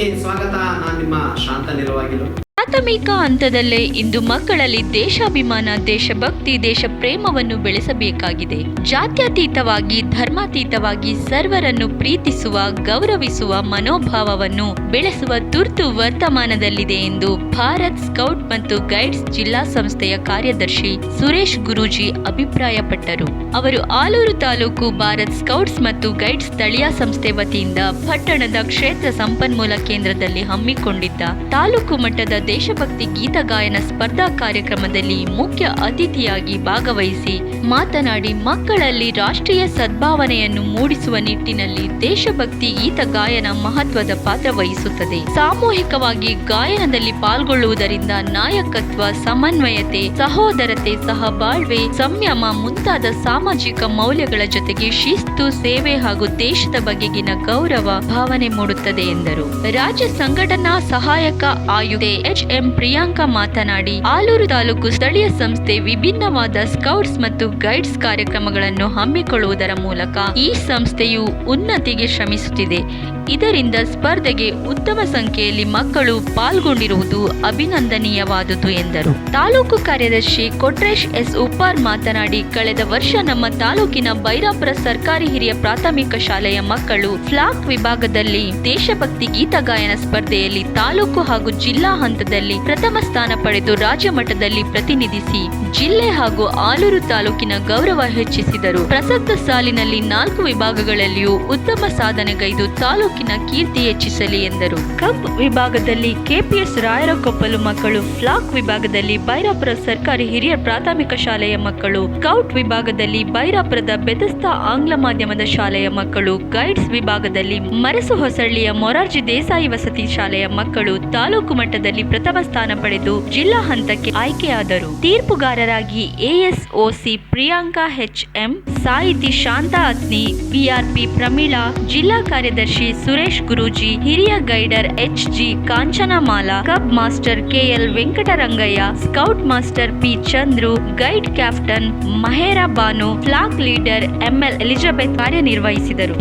ನ್ಯೂಸ್ಗೆ ಸ್ವಾಗತ. ನಾನು ನಿಮ್ಮ ಶಾಂತ ನಿಲುವಾಗಿಲು. ಪ್ರಾಥಮಿಕ ಹಂತದಲ್ಲೇ ಇಂದು ಮಕ್ಕಳಲ್ಲಿ ದೇಶಾಭಿಮಾನ, ದೇಶಭಕ್ತಿ, ದೇಶ ಪ್ರೇಮವನ್ನು ಬೆಳೆಸಬೇಕಾಗಿದೆ. ಜಾತ್ಯತೀತವಾಗಿ, ಧರ್ಮಾತೀತವಾಗಿ ಸರ್ವರನ್ನು ಪ್ರೀತಿಸುವ, ಗೌರವಿಸುವ ಮನೋಭಾವವನ್ನು ಬೆಳೆಸುವ ತುರ್ತು ವರ್ತಮಾನದಲ್ಲಿದೆ ಎಂದು ಭಾರತ್ ಸ್ಕೌಟ್ ಮತ್ತು ಗೈಡ್ಸ್ ಜಿಲ್ಲಾ ಸಂಸ್ಥೆಯ ಕಾರ್ಯದರ್ಶಿ ಸುರೇಶ್ ಗುರೂಜಿ ಅಭಿಪ್ರಾಯಪಟ್ಟರು. ಅವರು ಆಲೂರು ತಾಲೂಕು ಭಾರತ್ ಸ್ಕೌಟ್ಸ್ ಮತ್ತು ಗೈಡ್ಸ್ ಸ್ಥಳೀಯ ಸಂಸ್ಥೆ ವತಿಯಿಂದ ಪಟ್ಟಣದ ಕ್ಷೇತ್ರ ಸಂಪನ್ಮೂಲ ಕೇಂದ್ರದಲ್ಲಿ ಹಮ್ಮಿಕೊಂಡಿದ್ದ ತಾಲೂಕು ಮಟ್ಟದ ದೇಶಭಕ್ತಿ ಗೀತ ಗಾಯನ ಸ್ಪರ್ಧಾ ಕಾರ್ಯಕ್ರಮದಲ್ಲಿ ಮುಖ್ಯ ಅತಿಥಿಯಾಗಿ ಭಾಗವಹಿಸಿ ಮಾತನಾಡಿ, ಮಕ್ಕಳಲ್ಲಿ ರಾಷ್ಟ್ರೀಯ ಸದ್ಭಾವನೆಯನ್ನು ಮೂಡಿಸುವ ನಿಟ್ಟಿನಲ್ಲಿ ದೇಶಭಕ್ತಿ ಗೀತ ಗಾಯನ ಮಹತ್ವದ ಪಾತ್ರ ವಹಿಸುತ್ತದೆ. ಸಾಮೂಹಿಕವಾಗಿ ಗಾಯನದಲ್ಲಿ ಪಾಲ್ಗೊಳ್ಳುವುದರಿಂದ ನಾಯಕತ್ವ, ಸಮನ್ವಯತೆ, ಸಹೋದರತೆ, ಸಹಬಾಳ್ವೆ, ಸಂಯಮ ಮುಂತಾದ ಸಾಮಾಜಿಕ ಮೌಲ್ಯಗಳ ಜೊತೆಗೆ ಶಿಸ್ತು, ಸೇವೆ ಹಾಗೂ ದೇಶದ ಬಗೆಗಿನ ಗೌರವ ಭಾವನೆ ಮೂಡುತ್ತದೆ ಎಂದರು. ರಾಜ್ಯ ಸಂಘಟನಾ ಸಹಾಯಕ ಆಯುಕ್ತೆ ಎಂ ಪ್ರಿಯಾಂಕಾ ಮಾತನಾಡಿ, ಆಲೂರು ತಾಲೂಕು ಸ್ಥಳೀಯ ಸಂಸ್ಥೆ ವಿಭಿನ್ನವಾದ ಸ್ಕೌಟ್ಸ್ ಮತ್ತು ಗೈಡ್ಸ್ ಕಾರ್ಯಕ್ರಮಗಳನ್ನು ಹಮ್ಮಿಕೊಳ್ಳುವುದರ ಮೂಲಕ ಈ ಸಂಸ್ಥೆಯು ಉನ್ನತಿಗೆ ಶ್ರಮಿಸುತ್ತಿದೆ. ಇದರಿಂದ ಸ್ಪರ್ಧೆಗೆ ಉತ್ತಮ ಸಂಖ್ಯೆಯಲ್ಲಿ ಮಕ್ಕಳು ಪಾಲ್ಗೊಂಡಿರುವುದು ಅಭಿನಂದನೀಯವಾದುದು ಎಂದರು. ತಾಲೂಕು ಕಾರ್ಯದರ್ಶಿ ಕೊಟ್ರೇಶ್ ಎಸ್ ಉಪ್ಪಾರ್ ಮಾತನಾಡಿ, ಕಳೆದ ವರ್ಷ ನಮ್ಮ ತಾಲೂಕಿನ ಬೈರಾಪುರ ಸರ್ಕಾರಿ ಹಿರಿಯ ಪ್ರಾಥಮಿಕ ಶಾಲೆಯ ಮಕ್ಕಳು ಫ್ಲಾಕ್ ವಿಭಾಗದಲ್ಲಿ ದೇಶಭಕ್ತಿ ಗೀತ ಗಾಯನ ಸ್ಪರ್ಧೆಯಲ್ಲಿ ತಾಲೂಕು ಹಾಗೂ ಜಿಲ್ಲಾ ಹಂತದಲ್ಲಿ ಪ್ರಥಮ ಸ್ಥಾನ ಪಡೆದು ರಾಜ್ಯ ಮಟ್ಟದಲ್ಲಿ ಪ್ರತಿನಿಧಿಸಿ ಜಿಲ್ಲೆ ಹಾಗೂ ಆಲೂರು ತಾಲೂಕಿನ ಗೌರವ ಹೆಚ್ಚಿಸಿದರು. ಪ್ರಸಕ್ತ ಸಾಲಿನಲ್ಲಿ 4 ವಿಭಾಗಗಳಲ್ಲಿಯೂ ಉತ್ತಮ ಸಾಧನೆಗೈದು ತಾಲೂಕಿನ ಕೀರ್ತಿ ಹೆಚ್ಚಿಸಲಿ ಎಂದರು. ಕಬ್ ವಿಭಾಗದಲ್ಲಿ ಕೆಪಿಎಸ್ ರಾಯರಕೊಪ್ಪಲು ಮಕ್ಕಳು, ಫ್ಲಾಕ್ ವಿಭಾಗದಲ್ಲಿ ಬೈರಾಪುರ ಸರ್ಕಾರಿ ಹಿರಿಯ ಪ್ರಾಥಮಿಕ ಶಾಲೆಯ ಮಕ್ಕಳು, ಸ್ಕೌಟ್ ವಿಭಾಗದಲ್ಲಿ ಬೈರಾಪುರದ ಬೆತಸ್ತಾ ಆಂಗ್ಲ ಮಾಧ್ಯಮದ ಶಾಲೆಯ ಮಕ್ಕಳು, ಗೈಡ್ಸ್ ವಿಭಾಗದಲ್ಲಿ ಮರಸು ಹೊಸಳ್ಳಿಯ ಮೊರಾರ್ಜಿ ದೇಸಾಯಿ ವಸತಿ ಶಾಲೆಯ ಮಕ್ಕಳು ತಾಲೂಕು ಮಟ್ಟದಲ್ಲಿ ಪ್ರಥಮ ಸ್ಥಾನ ಪಡೆದು ಜಿಲ್ಲಾ ಹಂತಕ್ಕೆ ಆಯ್ಕೆಯಾದರು. ತೀರ್ಪುಗಾರರಾಗಿ ಎಎಸ್ಒಸಿ ಪ್ರಿಯಾಂಕಾ ಎಚ್ಎಂ, ಸಾಹಿತಿ ಶಾಂತಾ ಅತ್ನಿ, ವಿಆರ್ಪಿ ಪ್ರಮೀಳಾ, ಜಿಲ್ಲಾ ಕಾರ್ಯದರ್ಶಿ ಸುರೇಶ್ ಗುರೂಜಿ, ಹಿರಿಯ guider HG Kanchanamala, cub master KL Venkatarangaiah, scout master P Chandru, guide captain Mahera Banu, flag leader ML Elizabeth ಕಾರ್ಯನಿರ್ವಹಿಸಿದರು.